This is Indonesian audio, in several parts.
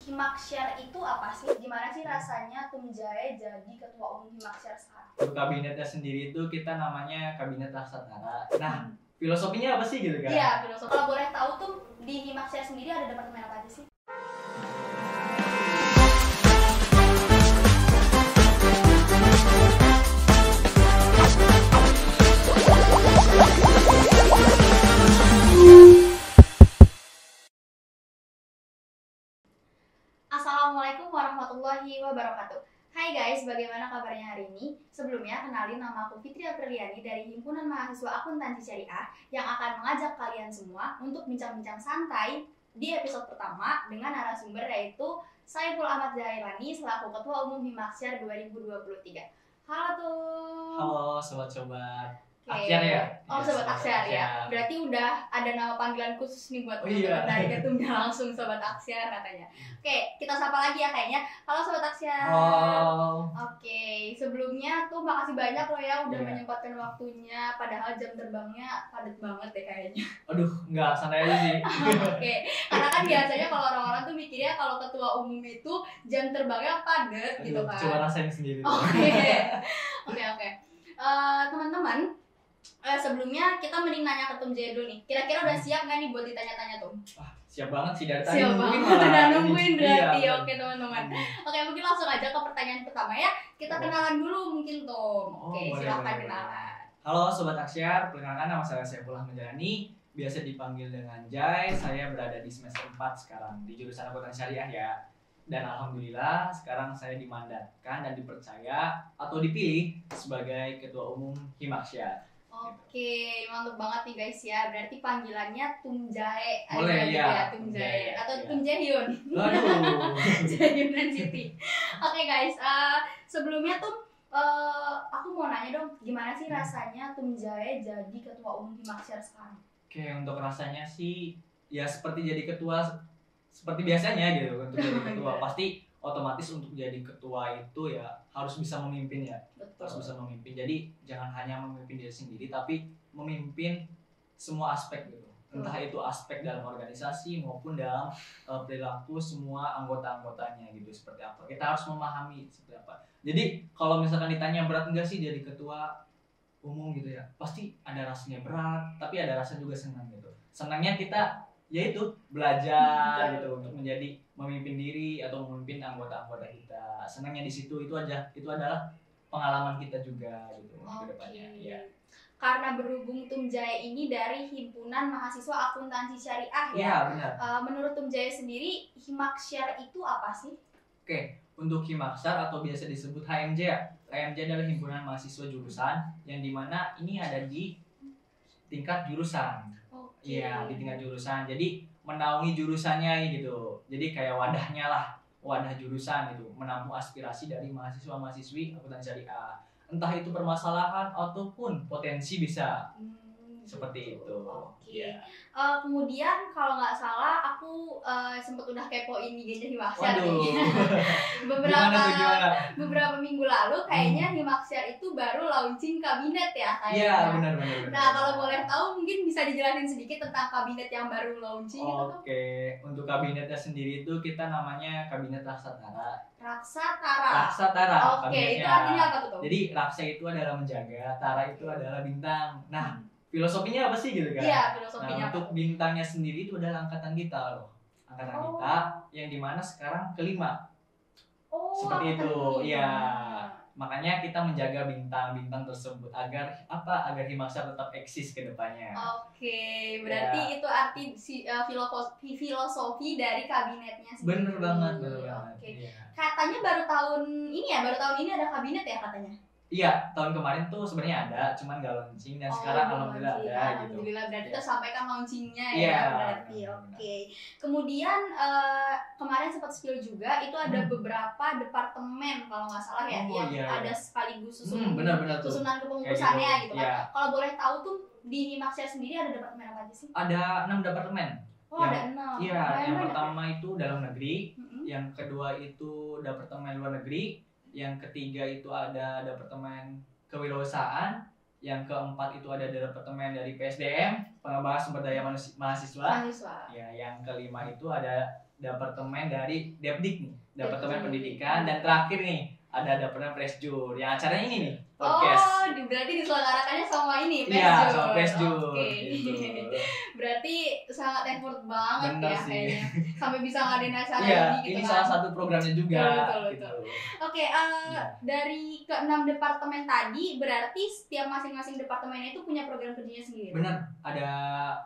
Himaksyar itu apa sih? Gimana sih rasanya Tumjaya jadi ketua umum Himaksyar sekarang? Untuk kabinetnya sendiri itu kita namanya Kabinet Laksatara. Nah, filosofinya apa sih gitu kan? Iya, filosofi. Kalau boleh tahu tuh di Himaksyar sendiri ada departemen apa aja sih? Assalamualaikum warahmatullahi wabarakatuh. Hai guys, bagaimana kabarnya hari ini? Sebelumnya, kenalin nama aku Fitri Apriliani dari Himpunan Mahasiswa Akuntansi Syariah yang akan mengajak kalian semua untuk bincang-bincang santai di episode pertama dengan narasumber yaitu Saiful Ahmad Zailani selaku Ketua Umum Himaksyar 2023. Halo tuh. Halo sobat-sobat Oke. Aksiar ya? Oh, sobat Aksiar ya. Berarti udah ada nama panggilan khusus nih buat teman-teman dari ketumnya langsung sobat Aksiar katanya. Oke, kita sapa lagi ya kayaknya. Halo sobat Aksiar. Halo. Oke, sebelumnya tuh makasih banyak loh ya udah Iya. menyempatkan waktunya, padahal jam terbangnya padat banget deh kayaknya. Aduh, enggak, santai aja sih. Oke, karena kan biasanya kalau orang-orang tuh mikirnya kalau ketua umum itu jam terbangnya padat gitu Aduh, kan. coba rasain sendiri. Oke. Teman-teman, sebelumnya kita mending nanya ke Tum Jaya dulu nih. Kira-kira udah siap nggak nih buat ditanya-tanya Tum? Wah, siap banget sih dari tadi. Siap nungguin banget, malah. udah nungguin berarti. Iya, Oke teman-teman. Oke, mungkin langsung aja ke pertanyaan pertama ya. Kita kenalan dulu mungkin Tum. Oke, boleh, silahkan boleh. kenalan. Halo sobat Aksiar, perkenalkan nama saya Saiful Ahmad Zailani, biasa dipanggil dengan Jai. Saya berada di semester 4 sekarang di jurusan Akuntansi Syariah ya. Dan alhamdulillah sekarang saya dimandatkan dan dipercaya atau dipilih sebagai ketua umum Himaksyar. Oke, mantap banget nih guys ya. Berarti panggilannya Tum Jae Boleh, aja gitu ya. ya, Tum Jae atau Iya. Tum Jaehyun. Waduh. Jaehyun City. Oke guys, sebelumnya tuh aku mau nanya dong, gimana sih rasanya Tum Jae jadi ketua umum Himaksyar sekarang? Oke, untuk rasanya sih ya seperti jadi ketua seperti biasanya gitu. Untuk jadi ketua pasti otomatis untuk jadi ketua itu ya harus bisa memimpin ya. Harus bisa memimpin. Jadi jangan hanya memimpin diri sendiri tapi memimpin semua aspek gitu. Entah itu aspek dalam organisasi maupun dalam perilaku semua anggota-anggotanya gitu seperti apa. Kita harus memahami seperti apa. Jadi kalau misalkan ditanya berat enggak sih jadi ketua umum gitu ya, pasti ada rasanya berat tapi ada rasa juga senang gitu. Senangnya kita yaitu belajar gitu untuk menjadi memimpin diri atau memimpin anggota-anggota kita. Senangnya di situ itu adalah pengalaman kita juga gitu ke depannya ya. Karena berhubung Tum Jae ini dari Himpunan Mahasiswa Akuntansi Syariah ya. Iya, benar. Menurut Tum Jae sendiri, Himaksyar itu apa sih? Oke, untuk Himaksyar atau biasa disebut HMJ ya. HMJ adalah himpunan mahasiswa jurusan yang dimana ini ada di tingkat jurusan. Iya, di tingkat jurusan. Jadi menaungi jurusannya gitu. Jadi kayak wadahnya lah, wadah jurusan gitu, menampung aspirasi dari mahasiswa-mahasiswi akuntansi syariah. Entah itu permasalahan ataupun potensi bisa. Seperti itu. Oke. Ya. Kemudian kalau nggak salah aku sempet udah kepoin IG-nya Himaksyar Waduh. nih. beberapa minggu lalu kayaknya Himaksyar itu baru launching kabinet ya kayaknya. Iya, benar. Nah, kalau boleh tahu mungkin bisa dijelasin sedikit tentang kabinet yang baru launching itu tuh. Oke, untuk kabinetnya sendiri itu kita namanya Kabinet Laksatara. Raksatara. Oke, kabinetnya. itu artinya apa tuh? Jadi raksa itu adalah menjaga, tara itu adalah bintang. Nah, filosofinya apa sih gitu kan? Iya, Nah, filosofinya apa? untuk bintangnya sendiri itu adalah angkatan kita loh. Angkatan kita yang dimana sekarang kelima. Seperti itu, iya. Makanya kita menjaga bintang-bintang tersebut agar Himaksyar tetap eksis ke depannya. Oke, berarti itu arti filosofi dari kabinetnya sendiri. Bener banget. Oke. Iya. Katanya baru tahun ini ada kabinet ya katanya. Iya, tahun kemarin tuh sebenarnya ada, cuman nggak launching dan sekarang alhamdulillah ada gitu. Alhamdulillah, berarti kita sampaikan launchingnya Iya. ya berarti. Oke. Kemudian kemarin sempat spill juga itu ada beberapa departemen kalau nggak salah ya, yang ada sekaligus benar tuh. susunan kepengurusannya gitu kan. Iya. Kalau boleh tahu tuh di Himaksyar sendiri ada departemen apa aja sih? Ada 6 departemen. Ada 6. Iya, yang pertama itu dalam negeri, yang kedua itu departemen luar negeri, yang ketiga itu ada departemen kewirausahaan, yang keempat itu ada departemen dari PSDM, pengembangan sumber daya mahasiswa. Ya, yang kelima itu ada departemen dari Depdik nih, departemen Depdik. pendidikan, dan terakhir nih ada departemen Presjur. Yang acaranya ini nih, Oh, podcast. berarti diselenggarakannya sama ini, Iya, Presjur. sama Presjur. Oke. Gitu. Berarti sangat effort banget Bener ya sih. kayaknya. Sampai bisa ngadain acara Iya, ini gitu ini kan. salah satu programnya juga. Betul, Gitu. Oke, dari ke-6 departemen tadi berarti setiap masing-masing departemennya itu punya program kerjanya sendiri. Benar, ada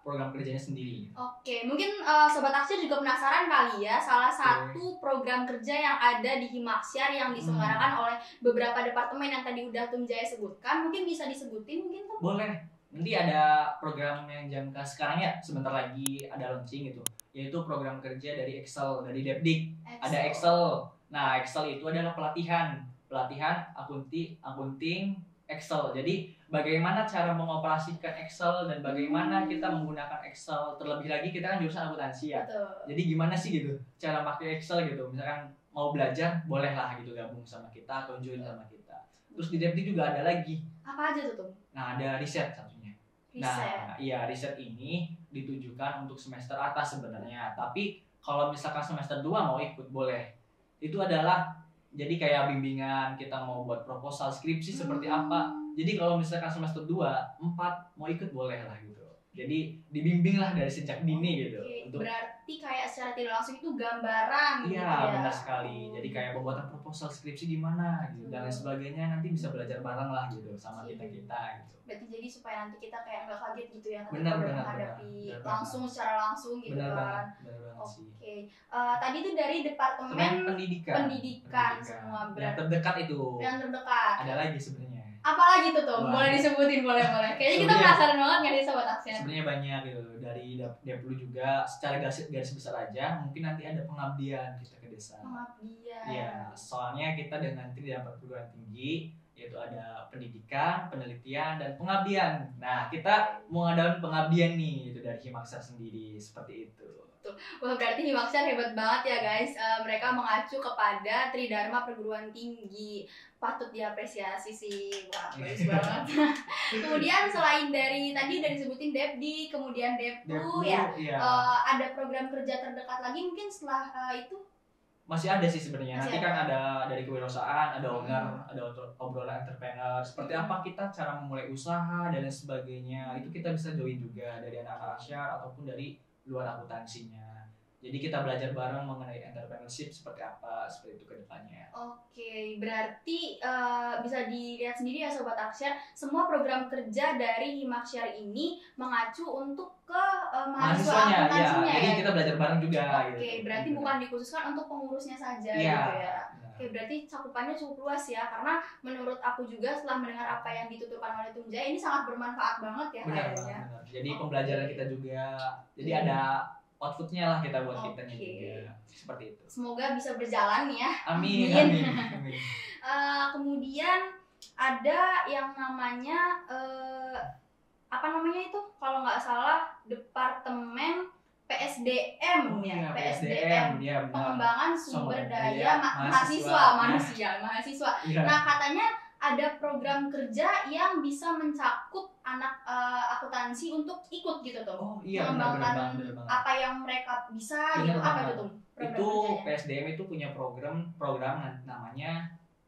program kerjanya sendiri. Oke, mungkin Sobat Aksir juga penasaran kali ya salah satu program kerja yang ada di Himaksiar yang diselenggarakan oleh beberapa departemen yang tadi udah Tum Jaya sebutkan. Mungkin bisa disebutin mungkin Tum? Boleh. Nanti ada program yang jangka sekarang ya, sebentar lagi ada launching gitu, yaitu program kerja dari Excel, dari Depdik. Ada Excel. Nah, Excel itu adalah pelatihan akunting Excel. Jadi bagaimana cara mengoperasikan Excel dan bagaimana kita menggunakan Excel. Terlebih lagi kita kan jurusan akuntansi ya. Betul. Jadi gimana sih gitu cara pakai Excel gitu. Misalkan mau belajar boleh lah gitu gabung sama kita atau join sama kita. Terus di Depdik juga ada lagi. Apa aja tuh Tum? Nah, ada riset satunya. Nah, iya, riset ini ditujukan untuk semester atas sebenarnya. Tapi kalau misalkan semester 2 mau ikut boleh. Itu adalah jadi kayak bimbingan kita mau buat proposal skripsi seperti apa. Jadi kalau misalkan semester 2, 4 mau ikut boleh lah gitu. Jadi dibimbing lah dari sejak dini gitu. Untuk berarti kayak secara tidak langsung itu gambaran gitu iya, ya. benar sekali. Jadi kayak pembuatan proposal skripsi gimana gitu dan lain sebagainya, nanti bisa belajar bareng lah gitu sama kita-kita gitu. Berarti jadi supaya nanti kita kayak nggak kaget gitu ya Benar, ketika benar, menghadapi benar. langsung secara langsung gitu Benar kan. banget sih. Oke. Tadi itu dari departemen pendidikan semua Yang berarti terdekat itu. yang terdekat. Ada lagi sebenarnya. Apalagi tuh Tom? Wah. Boleh disebutin, boleh. Kayaknya kita Sebenarnya- penasaran banget nggak sih Sobat Aksir? Sebenarnya banyak gitu. Dari Deplu juga secara garis besar aja mungkin nanti ada pengabdian kita ke desa. Pengabdian. Iya, soalnya kita dengan Tridharma Perguruan Tinggi yaitu ada pendidikan, penelitian, dan pengabdian. Nah, kita mau ngadain pengabdian nih itu dari Himaksar sendiri seperti itu. Wah, berarti Himaksiar hebat banget ya guys. Mereka mengacu kepada Tridharma Perguruan Tinggi. Patut diapresiasi sih. Wah, bagus banget. Kemudian selain dari tadi udah disebutin Depdi, kemudian Deplu ya. Iya. Ada program kerja terdekat lagi mungkin setelah itu? Masih ada sih sebenarnya. Masih Nanti kan ada dari kewirausahaan, ada owner, ada obrolan entrepreneur. Seperti apa kita cara memulai usaha dan lain sebagainya. Itu kita bisa join juga dari anak-anak Asyar ataupun dari luar akuntansinya. Jadi kita belajar bareng mengenai entrepreneurship seperti apa, seperti itu ke depannya. Oke, berarti bisa dilihat sendiri ya Sobat Aksiar, semua program kerja dari Himaksiar ini mengacu untuk ke mahasiswa akuntansinya ya. Jadi ya. kita belajar bareng juga. Oke, gitu. berarti bukan dikhususkan untuk pengurusnya saja Iya. gitu ya. Oke, berarti cakupannya cukup luas ya, karena menurut aku juga setelah mendengar apa yang dituturkan oleh Tum Jaya ini sangat bermanfaat banget ya Benar, kayaknya. benar. Jadi pembelajaran kita juga, jadi ada outputnya lah kita buat kitanya juga. Seperti itu. Semoga bisa berjalan ya. Amin. Amin. Amin. Kemudian ada yang namanya apa namanya itu kalau nggak salah departemen PSDM ya, PSDM ya, pengembangan sumber daya mahasiswa. Ya. Nah katanya ada program kerja yang bisa mencakup anak akuntansi untuk ikut gitu tuh, Oh iya, mengembangkan benar banget. apa yang mereka bisa Benar gitu. Apa banget. itu tuh program Itu kerjanya? PSDM itu punya program namanya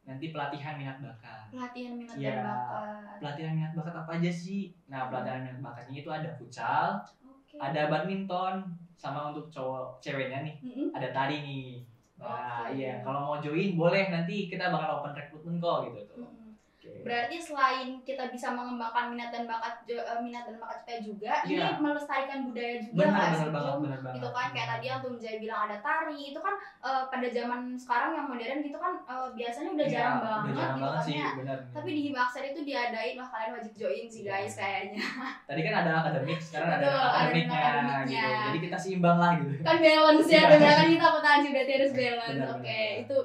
nanti pelatihan minat bakat. Pelatihan minat Iya. dan bakat. Pelatihan minat bakat apa aja sih? Nah, pelatihan minat bakatnya itu ada futsal, Oke. ada badminton, sama untuk cowok ceweknya nih Mm-mm. ada tari nih. Nah, Oke. iya, kalau mau join boleh, nanti kita bakal open recruitment kok gitu tuh. Mm-mm. Oke. Berarti selain kita bisa mengembangkan minat dan bakat kita juga, Iya. ini melestarikan budaya juga Benar, nggak benar sih, banget, Tum? benar banget. Gitu kan kayak tadi yang Tum Jaya bilang ada tari, itu kan pada zaman sekarang yang modern gitu kan biasanya udah Iya, jarang udah banget jarang gitu banget kan sih, ya. benar. Tapi di Himaksar itu diadain, wah kalian wajib join sih guys kayaknya. Tadi kan ada akademik, sekarang ada Betul, ada akademiknya akademiknya. gitu. Jadi kita seimbang lah gitu. Kan balance ya, Iya. sebenarnya kan kita akuntansi berarti harus balance. Benar, Oke, benar. itu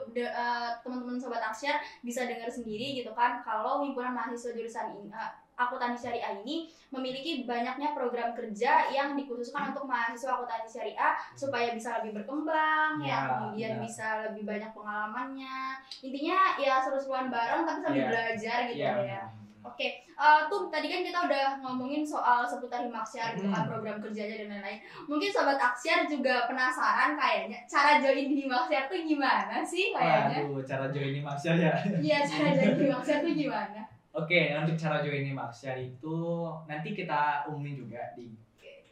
teman-teman Sobat Aksiar bisa dengar sendiri gitu kan kalau himpunan mahasiswa jurusan ini akuntansi syariah ini memiliki banyaknya program kerja yang dikhususkan untuk mahasiswa akuntansi syariah supaya bisa lebih berkembang ya, Ya, kemudian benar. bisa lebih banyak pengalamannya. Intinya ya seru-seruan bareng tapi sambil Iya. belajar gitu Iya, ya. Oke, tuh tadi kan kita udah ngomongin soal seputar Himaksiar gitu kan, program kerjanya dan lain-lain. Mungkin sobat Aksiar juga penasaran kayaknya cara join di Himaksiar tuh gimana sih kayaknya? Waduh, cara join Himaksiar ya? Iya, cara join di Himaksiar tuh gimana? Oke, untuk cara join Himaksiar itu nanti kita umumin juga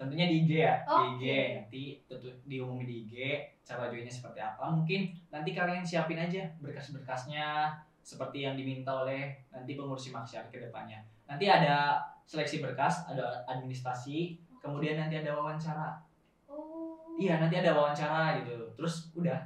tentunya di IG ya, di IG nanti tentu diumumin di IG cara joinnya seperti apa. Mungkin nanti kalian siapin aja berkas-berkasnya seperti yang diminta oleh nanti pengurus Himaksiar ke depannya. Nanti ada seleksi berkas, ada administrasi, kemudian nanti ada wawancara. Iya, nanti ada wawancara gitu. Terus udah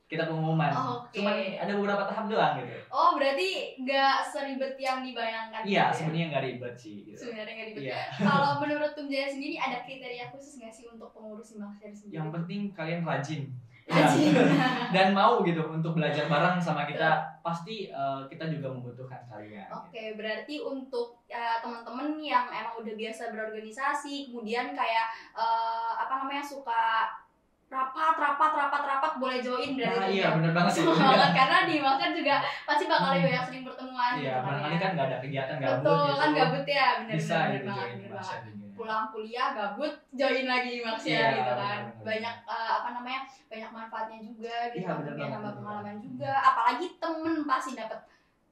kita pengumuman. Cuman ada beberapa tahap doang gitu. Oh, berarti nggak seribet yang dibayangkan. Iya, sebenarnya nggak ribet sih. Gitu. Sebenarnya nggak ribet. Iya. Kalau menurut Tum Jaya sendiri ada kriteria khusus nggak sih untuk pengurus Himaksiar sendiri? Yang penting kalian rajin. Dan mau gitu untuk belajar bareng sama kita. Pasti kita juga membutuhkan kalian. Oke, berarti untuk teman-teman yang emang udah biasa berorganisasi, kemudian kayak suka rapat boleh join berarti. Iya, benar banget sih. Karena di Himaksiar juga pasti bakal banyak sering pertemuan. Iya, barangkali kan nggak ada kegiatan gabut. Betul, gitu. Kan gabut ya, benar banget. Pulang kuliah gabut, join lagi Himaksiar gitu kan. Banyak banyak manfaatnya juga gitu. Kemudian nambah pengalaman juga. Apalagi temen pasti dapat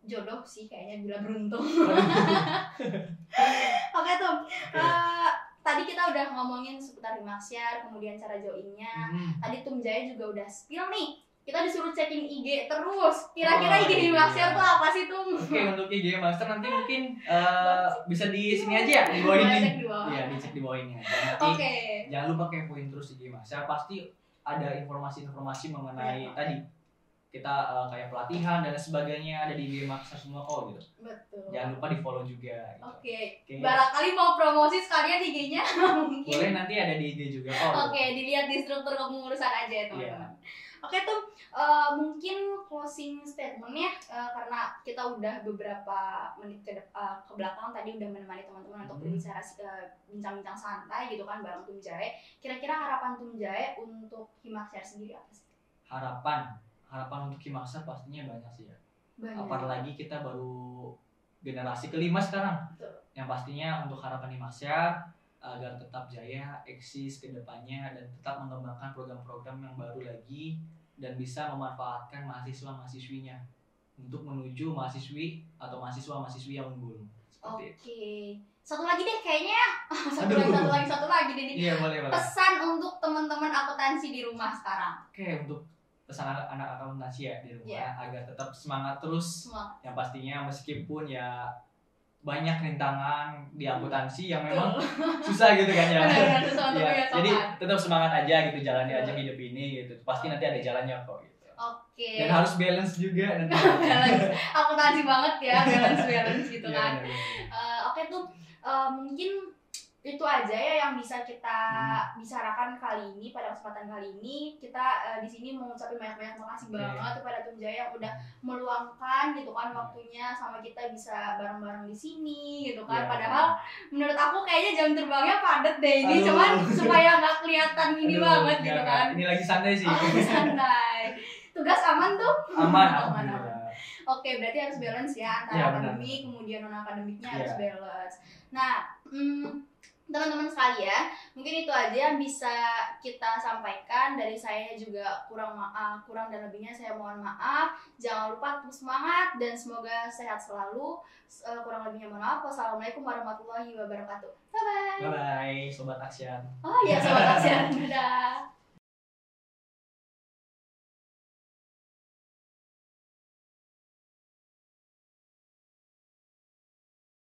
jodoh sih kayaknya bila beruntung. Oke Tum. Tadi kita udah ngomongin seputar Himaksiar, kemudian cara joinnya. Tadi Tum Jaya juga udah spill nih. Kita disuruh checking IG terus. Kira-kira IG Himaksiar tuh apa sih Tum? Oke, untuk IG Himaksiar nanti mungkin bisa di sini aja ya, di bawah ini. Iya, dicek di bawah ini aja. Nanti jangan lupa kepoin terus IG Himaksiar. Pasti ada informasi-informasi mengenai tadi kita kayak pelatihan dan sebagainya ada di IG Himaksiar semua kok gitu. Betul. Jangan lupa di follow juga. Gitu. Oke. Barangkali mau promosi sekalian IG-nya mungkin. Boleh, nanti ada di IG juga kok. Oke, dilihat di struktur kepengurusan aja ya teman-teman. Oke Tum, mungkin closing statementnya karena kita udah beberapa menit ke belakang tadi udah menemani teman-teman untuk berbicara bincang-bincang santai gitu kan bareng Tum Jaya. Kira-kira harapan Tum Jaya untuk Himaksiar sendiri apa sih? Harapan untuk Himaksiar pastinya banyak sih ya. Apalagi kita baru generasi kelima sekarang. Betul. Yang pastinya untuk harapan Himaksiar agar tetap jaya, eksis ke depannya dan tetap mengembangkan program-program yang baru lagi dan bisa memanfaatkan mahasiswa-mahasiswinya untuk menuju mahasiswi atau mahasiswa-mahasiswi yang unggul. Oke. Satu lagi deh kayaknya. Satu lagi deh nih. Iya, boleh. Pesan untuk teman-teman akuntansi di rumah sekarang. Oke, untuk pesan anak akuntansi ya di rumah agar tetap semangat terus. Yang pastinya meskipun ya banyak rintangan di akuntansi yang memang susah gitu kan ya. Jadi tetap semangat aja gitu, jalani aja hidup ini gitu. Pasti nanti ada jalannya kok gitu. Oke. Dan harus balance juga nanti. Balance. Akuntansi banget ya, balance gitu kan. Oke tuh mungkin itu aja ya yang bisa kita bicarakan kali ini pada kesempatan kali ini. Kita di sini mau ngucapin banyak-banyak makasih banget kepada Tum Jaya yang udah meluangkan gitu kan waktunya sama kita bisa bareng-bareng di sini gitu kan. Padahal menurut aku kayaknya jam terbangnya padat deh ini. Cuman supaya nggak kelihatan ini banget gitu kan. Ini lagi santai sih. Santai. Tugas aman tuh? Aman. Oke, berarti harus balance ya antara akademik kemudian non akademiknya harus balance. Nah, teman-teman sekalian, mungkin itu aja yang bisa kita sampaikan dari saya. Juga kurang dan lebihnya saya mohon maaf. Jangan lupa tetap semangat dan semoga sehat selalu. Kurang lebihnya mohon maaf. Wassalamualaikum warahmatullahi wabarakatuh. Bye bye. Bye bye, sobat Aksiar. Oh iya, sobat Aksiar. Dadah.